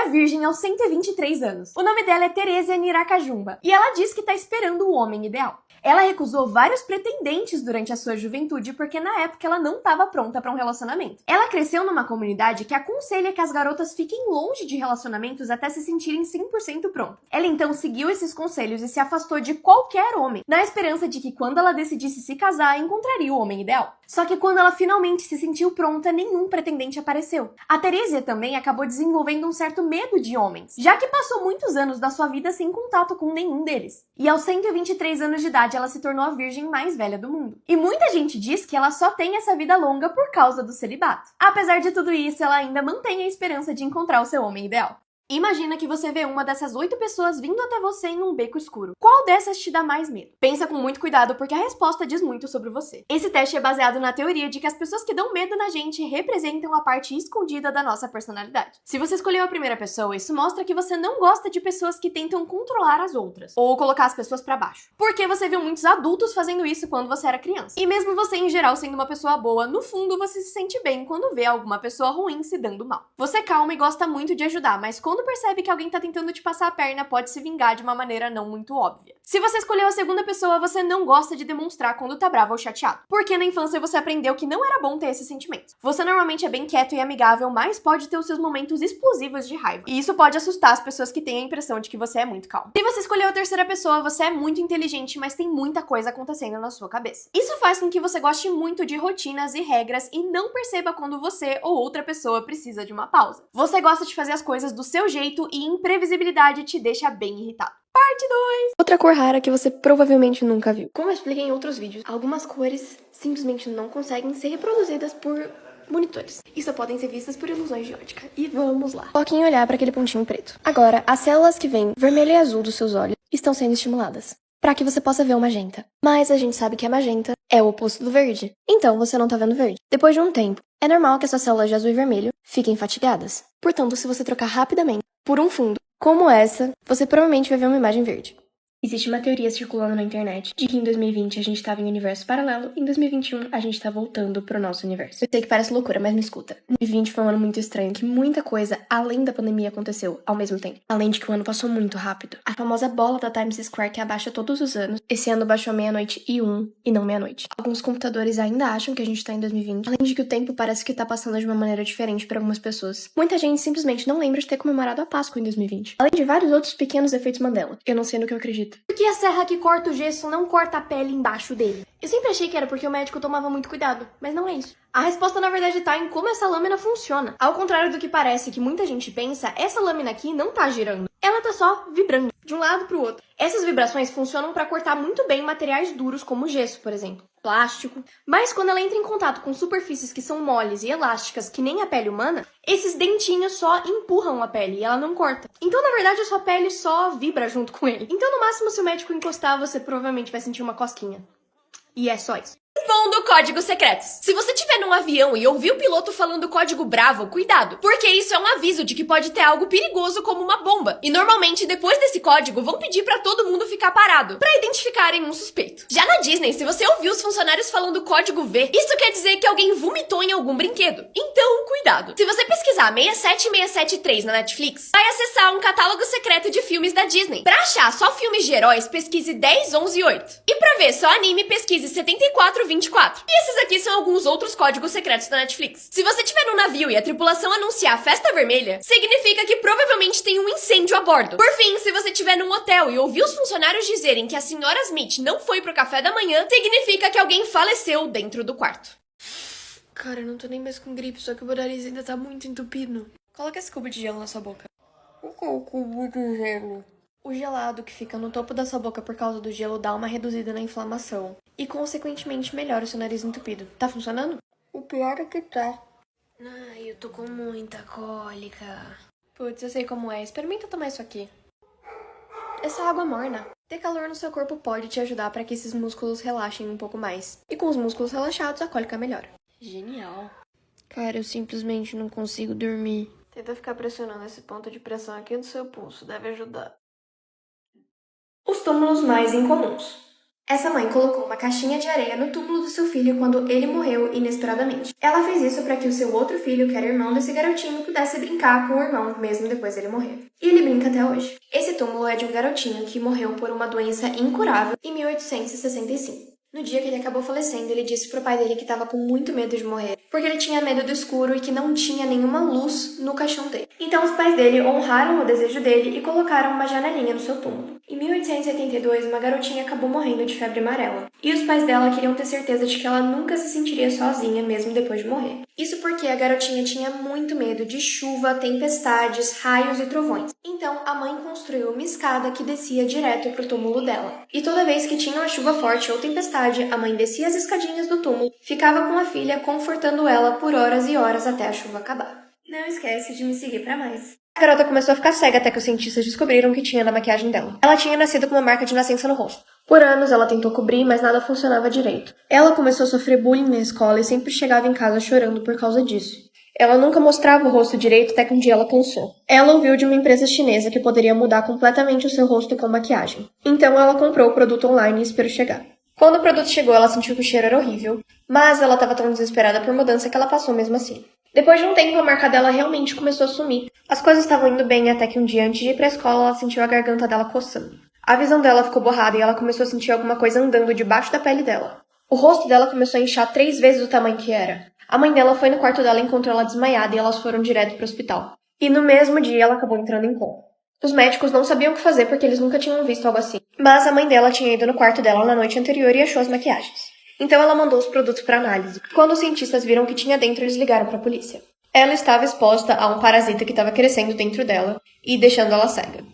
era virgem aos 123 anos. O nome dela é Teresia Niracajumba, e ela diz que tá esperando o homem ideal. Ela recusou vários pretendentes durante a sua juventude porque na época ela não estava pronta para um relacionamento. Ela cresceu numa comunidade que aconselha que as garotas fiquem longe de relacionamentos até se sentirem 100% prontas. Ela então seguiu esses conselhos e se afastou de qualquer homem, na esperança de que quando ela decidisse se casar, encontraria o homem ideal. Só que quando ela finalmente se sentiu pronta, nenhum pretendente apareceu. A Teresia também acabou desenvolvendo um certo medo de homens, já que passou muitos anos da sua vida sem contato com nenhum deles. E aos 123 anos de idade, ela se tornou a virgem mais velha do mundo. E muita gente diz que ela só tem essa vida longa por causa do celibato. Apesar de tudo isso, ela ainda mantém a esperança de encontrar o seu homem ideal. Imagina que você vê uma dessas 8 pessoas vindo até você em um beco escuro. Qual dessas te dá mais medo? Pensa com muito cuidado porque a resposta diz muito sobre você. Esse teste é baseado na teoria de que as pessoas que dão medo na gente representam a parte escondida da nossa personalidade. Se você escolheu a primeira pessoa, isso mostra que você não gosta de pessoas que tentam controlar as outras ou colocar as pessoas pra baixo. Porque você viu muitos adultos fazendo isso quando você era criança. E mesmo você em geral sendo uma pessoa boa, no fundo você se sente bem quando vê alguma pessoa ruim se dando mal. Você é calma e gosta muito de ajudar, mas quando percebe que alguém tá tentando te passar a perna, pode se vingar de uma maneira não muito óbvia. Se você escolheu a segunda pessoa, você não gosta de demonstrar quando tá bravo ou chateado, porque na infância você aprendeu que não era bom ter esses sentimentos. Você normalmente é bem quieto e amigável, mas pode ter os seus momentos explosivos de raiva. E isso pode assustar as pessoas que têm a impressão de que você é muito calmo. Se você escolheu a terceira pessoa, você é muito inteligente, mas tem muita coisa acontecendo na sua cabeça. Isso faz com que você goste muito de rotinas e regras e não perceba quando você ou outra pessoa precisa de uma pausa. Você gosta de fazer as coisas do seu jeito e imprevisibilidade te deixa bem irritado. Parte 2! Outra cor rara que você provavelmente nunca viu. Como eu expliquei em outros vídeos, algumas cores simplesmente não conseguem ser reproduzidas por monitores e só podem ser vistas por ilusões de ótica. E vamos lá. Foque em olhar para aquele pontinho preto. Agora, as células que vêm vermelho e azul dos seus olhos estão sendo estimuladas para que você possa ver o magenta. Mas a gente sabe que a magenta é o oposto do verde. Então você não tá vendo verde. Depois de um tempo, é normal que essas células de azul e vermelho fiquem fatigadas. Portanto, se você trocar rapidamente por um fundo como essa, você provavelmente vai ver uma imagem verde. Existe uma teoria circulando na internet de que em 2020 a gente estava em um universo paralelo e em 2021 a gente tá voltando pro nosso universo. Eu sei que parece loucura, mas me escuta. 2020 foi um ano muito estranho, que muita coisa além da pandemia aconteceu ao mesmo tempo. Além de que o ano passou muito rápido. A famosa bola da Times Square que abaixa todos os anos, esse ano baixou meia-noite e 1 e não meia-noite. Alguns computadores ainda acham que a gente tá em 2020, além de que o tempo parece que tá passando de uma maneira diferente para algumas pessoas. Muita gente simplesmente não lembra de ter comemorado a Páscoa em 2020. Além de vários outros pequenos efeitos Mandela. Eu não sei no que eu acredito. Por que a serra que corta o gesso não corta a pele embaixo dele? Eu sempre achei que era porque o médico tomava muito cuidado, mas não é isso. A resposta na verdade tá em como essa lâmina funciona. Ao contrário do que parece que muita gente pensa, essa lâmina aqui não tá girando. Ela tá só vibrando, de um lado pro outro. Essas vibrações funcionam para cortar muito bem materiais duros como gesso, por exemplo, plástico. Mas quando ela entra em contato com superfícies que são moles e elásticas, que nem a pele humana, esses dentinhos só empurram a pele e ela não corta. Então, na verdade, a sua pele só vibra junto com ele. Então, no máximo, se o médico encostar, você provavelmente vai sentir uma cosquinha. E é só isso. Pondo códigos secretos. Se você estiver num avião e ouvir o piloto falando código bravo, cuidado, porque isso é um aviso de que pode ter algo perigoso como uma bomba. E normalmente depois desse código vão pedir pra todo mundo ficar parado, pra identificarem um suspeito. Já na Disney, se você ouvir os funcionários falando código V, isso quer dizer que alguém vomitou em algum brinquedo. Então, cuidado. Se você pesquisar 67673 na Netflix, vai acessar um catálogo secreto de filmes da Disney. Pra achar só filmes de heróis, pesquise 10, 11 e 8. E pra ver só anime, pesquise 74, 24. E esses aqui são alguns outros códigos secretos da Netflix. Se você estiver num navio e a tripulação anunciar festa vermelha, significa que provavelmente tem um incêndio a bordo. Por fim, se você estiver num hotel e ouvir os funcionários dizerem que a senhora Smith não foi pro café da manhã, significa que alguém faleceu dentro do quarto. Cara, eu não tô nem mais com gripe, só que o meu nariz ainda tá muito entupido. Coloca esse cubo de gelo na sua boca. O cubo de gelo? O gelado que fica no topo da sua boca por causa do gelo dá uma reduzida na inflamação. E, consequentemente, melhora o seu nariz entupido. Tá funcionando? O pior é que tá. Ai, eu tô com muita cólica. Putz, eu sei como é. Experimenta tomar isso aqui. Essa água morna. Ter calor no seu corpo pode te ajudar para que esses músculos relaxem um pouco mais. E com os músculos relaxados, a cólica melhora. Genial. Cara, eu simplesmente não consigo dormir. Tenta ficar pressionando esse ponto de pressão aqui do seu pulso. Deve ajudar. Os túmulos mais incomuns. Essa mãe colocou uma caixinha de areia no túmulo do seu filho quando ele morreu inesperadamente. Ela fez isso para que o seu outro filho, que era irmão desse garotinho, pudesse brincar com o irmão mesmo depois dele morrer. E ele brinca até hoje. Esse túmulo é de um garotinho que morreu por uma doença incurável em 1865. No dia que ele acabou falecendo, ele disse pro pai dele que estava com muito medo de morrer, porque ele tinha medo do escuro e que não tinha nenhuma luz no caixão dele. Então os pais dele honraram o desejo dele e colocaram uma janelinha no seu túmulo. Em 1882, uma garotinha acabou morrendo de febre amarela, e os pais dela queriam ter certeza de que ela nunca se sentiria sozinha mesmo depois de morrer. Isso porque a garotinha tinha muito medo de chuva, tempestades, raios e trovões. Então a mãe construiu uma escada que descia direto pro túmulo dela. E toda vez que tinha uma chuva forte ou tempestade, a mãe descia as escadinhas do túmulo, ficava com a filha confortando ela por horas e horas até a chuva acabar. Não esquece de me seguir pra mais. A garota começou a ficar cega até que os cientistas descobriram o que tinha na maquiagem dela. Ela tinha nascido com uma marca de nascença no rosto. Por anos ela tentou cobrir, mas nada funcionava direito. Ela começou a sofrer bullying na escola e sempre chegava em casa chorando por causa disso. Ela nunca mostrava o rosto direito até que um dia ela cansou. Ela ouviu de uma empresa chinesa que poderia mudar completamente o seu rosto com maquiagem. Então ela comprou o produto online e esperou chegar. Quando o produto chegou, ela sentiu que o cheiro era horrível, mas ela estava tão desesperada por mudança que ela passou mesmo assim. Depois de um tempo, a marca dela realmente começou a sumir. As coisas estavam indo bem até que um dia antes de ir pra escola, ela sentiu a garganta dela coçando. A visão dela ficou borrada e ela começou a sentir alguma coisa andando debaixo da pele dela. O rosto dela começou a inchar 3 vezes o tamanho que era. A mãe dela foi no quarto dela e encontrou ela desmaiada e elas foram direto pro hospital. E no mesmo dia, ela acabou entrando em coma. Os médicos não sabiam o que fazer porque eles nunca tinham visto algo assim. Mas a mãe dela tinha ido no quarto dela na noite anterior e achou as maquiagens. Então ela mandou os produtos para análise. Quando os cientistas viram o que tinha dentro, eles ligaram para a polícia. Ela estava exposta a um parasita que estava crescendo dentro dela e deixando ela cega.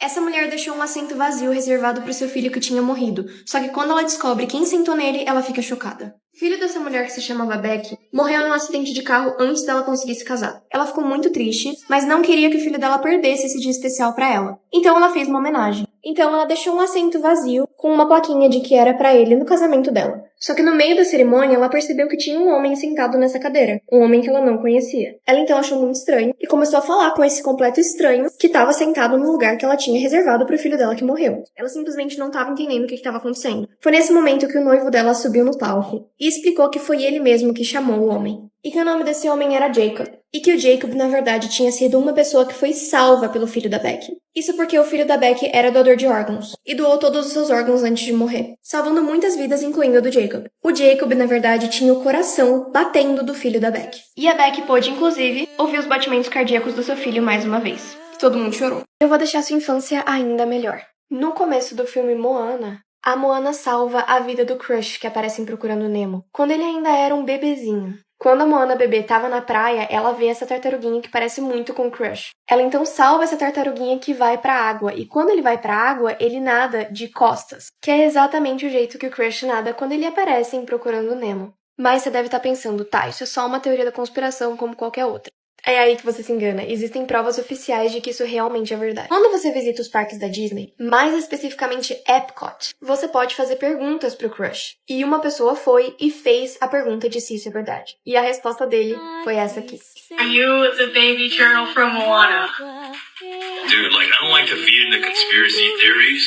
Essa mulher deixou um assento vazio reservado para o seu filho que tinha morrido, só que quando ela descobre quem sentou nele, ela fica chocada. O filho dessa mulher, que se chamava Becky, morreu num acidente de carro antes dela conseguir se casar. Ela ficou muito triste, mas não queria que o filho dela perdesse esse dia especial para ela. Então ela fez uma homenagem. Então ela deixou um assento vazio com uma plaquinha de que era para ele no casamento dela. Só que no meio da cerimônia, ela percebeu que tinha um homem sentado nessa cadeira. Um homem que ela não conhecia. Ela então achou muito estranho e começou a falar com esse completo estranho que estava sentado no lugar que ela tinha reservado para o filho dela que morreu. Ela simplesmente não estava entendendo o que estava acontecendo. Foi nesse momento que o noivo dela subiu no palco e explicou que foi ele mesmo que chamou o homem. E que o nome desse homem era Jacob. E que o Jacob, na verdade, tinha sido uma pessoa que foi salva pelo filho da Becky. Isso porque o filho da Becky era doador de órgãos. E doou todos os seus órgãos antes de morrer. Salvando muitas vidas, incluindo a do Jacob. O Jacob, na verdade, tinha o coração batendo do filho da Becky. E a Becky pôde, inclusive, ouvir os batimentos cardíacos do seu filho mais uma vez. Todo mundo chorou. Eu vou deixar sua infância ainda melhor. No começo do filme Moana, a Moana salva a vida do Crush, que aparece em Procurando Nemo, quando ele ainda era um bebezinho. Quando a Moana bebê tava na praia, ela vê essa tartaruguinha que parece muito com o Crush. Ela então salva essa tartaruguinha que vai pra água, e quando ele vai pra água, ele nada de costas, que é exatamente o jeito que o Crush nada quando ele aparece em Procurando Nemo. Mas você deve estar pensando, tá, isso é só uma teoria da conspiração como qualquer outra. É aí que você se engana. Existem provas oficiais de que isso realmente é verdade. Quando você visita os parques da Disney, mais especificamente Epcot, você pode fazer perguntas pro Crush. E uma pessoa foi e fez a pergunta de se isso é verdade. E a resposta dele foi essa aqui. Are you the baby turtle from Moana? Dude, I don't like to feed into conspiracy theories.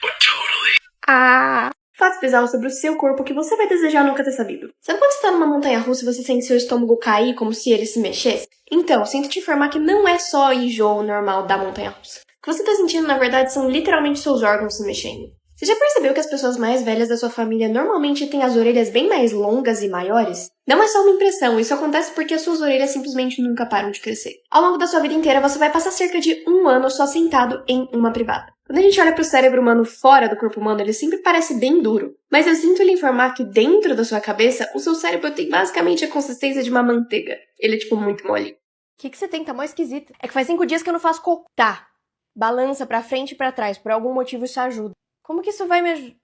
But totally. Fatos bizarros sobre o seu corpo que você vai desejar nunca ter sabido. Sabe quando você tá numa montanha-russa e você sente seu estômago cair como se ele se mexesse? Então, sinto te informar que não é só enjoo normal da montanha-russa. O que você tá sentindo, na verdade, são literalmente seus órgãos se mexendo. Você já percebeu que as pessoas mais velhas da sua família normalmente têm as orelhas bem mais longas e maiores? Não é só uma impressão, isso acontece porque as suas orelhas simplesmente nunca param de crescer. Ao longo da sua vida inteira, você vai passar cerca de 1 ano só sentado em uma privada. Quando a gente olha pro cérebro humano fora do corpo humano, ele sempre parece bem duro. Mas eu sinto lhe informar que dentro da sua cabeça, o seu cérebro tem basicamente a consistência de uma manteiga. Ele é, muito mole. O que você tem? Tá mó esquisito. É que faz 5 dias que eu não faço cocô. Tá. Balança pra frente e pra trás. Por algum motivo isso ajuda. Como que isso vai me ajudar?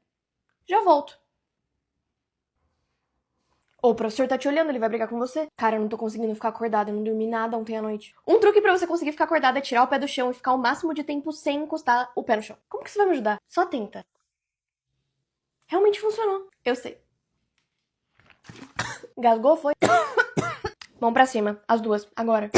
Já volto. Ô, o professor tá te olhando, ele vai brigar com você. Cara, eu não tô conseguindo ficar acordada, eu não dormi nada ontem à noite. Um truque pra você conseguir ficar acordada é tirar o pé do chão e ficar o máximo de tempo sem encostar o pé no chão. Como que isso vai me ajudar? Só tenta. Realmente funcionou. Eu sei. Gasgou, foi? Mão pra cima, as duas, agora.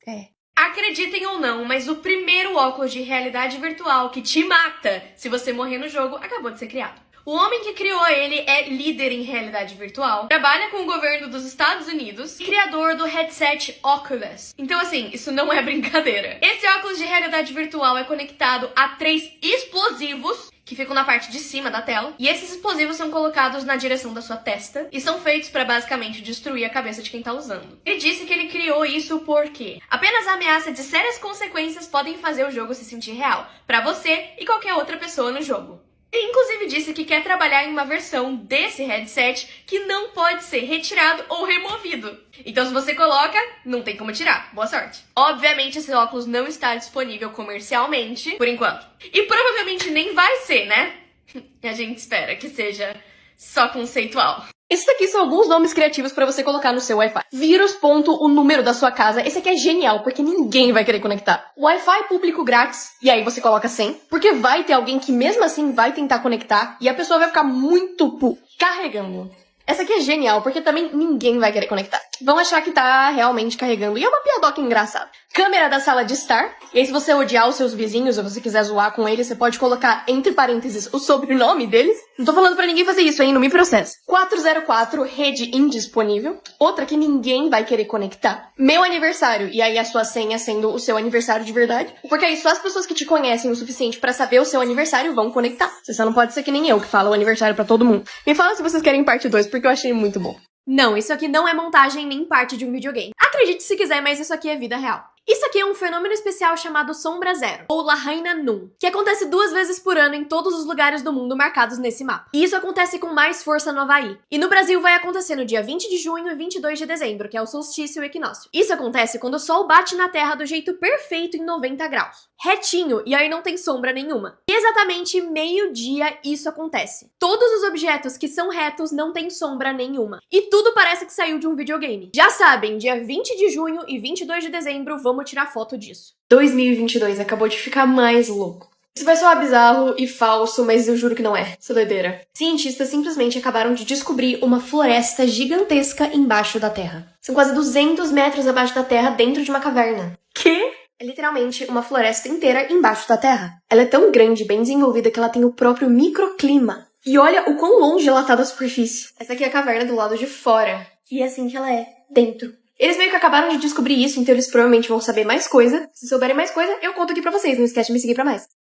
É. Acreditem ou não, mas o primeiro óculos de realidade virtual que te mata se você morrer no jogo acabou de ser criado. O homem que criou ele é líder em realidade virtual, trabalha com o governo dos Estados Unidos e criador do headset Oculus. Então assim, isso não é brincadeira. Esse óculos de realidade virtual é conectado a 3 explosivos que ficam na parte de cima da tela, e esses explosivos são colocados na direção da sua testa e são feitos para basicamente destruir a cabeça de quem tá usando. Ele disse que ele criou isso porque apenas a ameaça de sérias consequências podem fazer o jogo se sentir real, para você e qualquer outra pessoa no jogo. Ele inclusive disse que quer trabalhar em uma versão desse headset que não pode ser retirado ou removido. Então se você coloca, não tem como tirar. Boa sorte. Obviamente esse óculos não está disponível comercialmente, por enquanto. E provavelmente nem vai ser, né? A gente espera que seja só conceitual. Esses aqui são alguns nomes criativos pra você colocar no seu Wi-Fi. Vírus, ponto, o número da sua casa. Esse aqui é genial, porque ninguém vai querer conectar. Wi-Fi público grátis, e aí você coloca 100, porque vai ter alguém que mesmo assim vai tentar conectar, e a pessoa vai ficar muito carregando. Essa aqui é genial, porque também ninguém vai querer conectar. Vão achar que tá realmente carregando. E é uma piadoca engraçada. Câmera da sala de estar. E aí, se você odiar os seus vizinhos ou você quiser zoar com eles, você pode colocar, entre parênteses, o sobrenome deles. Não tô falando pra ninguém fazer isso, hein? Não me processa. 404, rede indisponível. Outra que ninguém vai querer conectar. Meu aniversário. E aí, a sua senha sendo o seu aniversário de verdade. Porque aí, só as pessoas que te conhecem o suficiente pra saber o seu aniversário vão conectar. Você só não pode ser que nem eu, que fala o aniversário pra todo mundo. Me fala se vocês querem parte 2, porque eu achei muito bom. Não, isso aqui não é montagem nem parte de um videogame. Acredite se quiser, mas isso aqui é vida real. Isso aqui é um fenômeno especial chamado Sombra Zero, ou Lahaina Nun, que acontece 2 vezes por ano em todos os lugares do mundo marcados nesse mapa. E isso acontece com mais força no Havaí. E no Brasil vai acontecer no dia 20 de junho e 22 de dezembro, que é o solstício e o equinócio. Isso acontece quando o Sol bate na Terra do jeito perfeito em 90 graus. Retinho, e aí não tem sombra nenhuma. E exatamente meio-dia isso acontece. Todos os objetos que são retos não têm sombra nenhuma. E tudo parece que saiu de um videogame. Já sabem, dia 20 de junho e 22 de dezembro, vamos tirar foto disso. 2022 acabou de ficar mais louco. Isso vai soar bizarro e falso, mas eu juro que não é. Isso é doideira. Cientistas simplesmente acabaram de descobrir uma floresta gigantesca embaixo da Terra. São quase 200 metros abaixo da Terra, dentro de uma caverna. Quê? É literalmente uma floresta inteira embaixo da Terra. Ela é tão grande e bem desenvolvida que ela tem o próprio microclima. E olha o quão longe ela tá da superfície. Essa aqui é a caverna do lado de fora. E é assim que ela é, dentro. Eles meio que acabaram de descobrir isso, então eles provavelmente vão saber mais coisa. Se souberem mais coisa, eu conto aqui pra vocês. Não esquece de me seguir pra mais.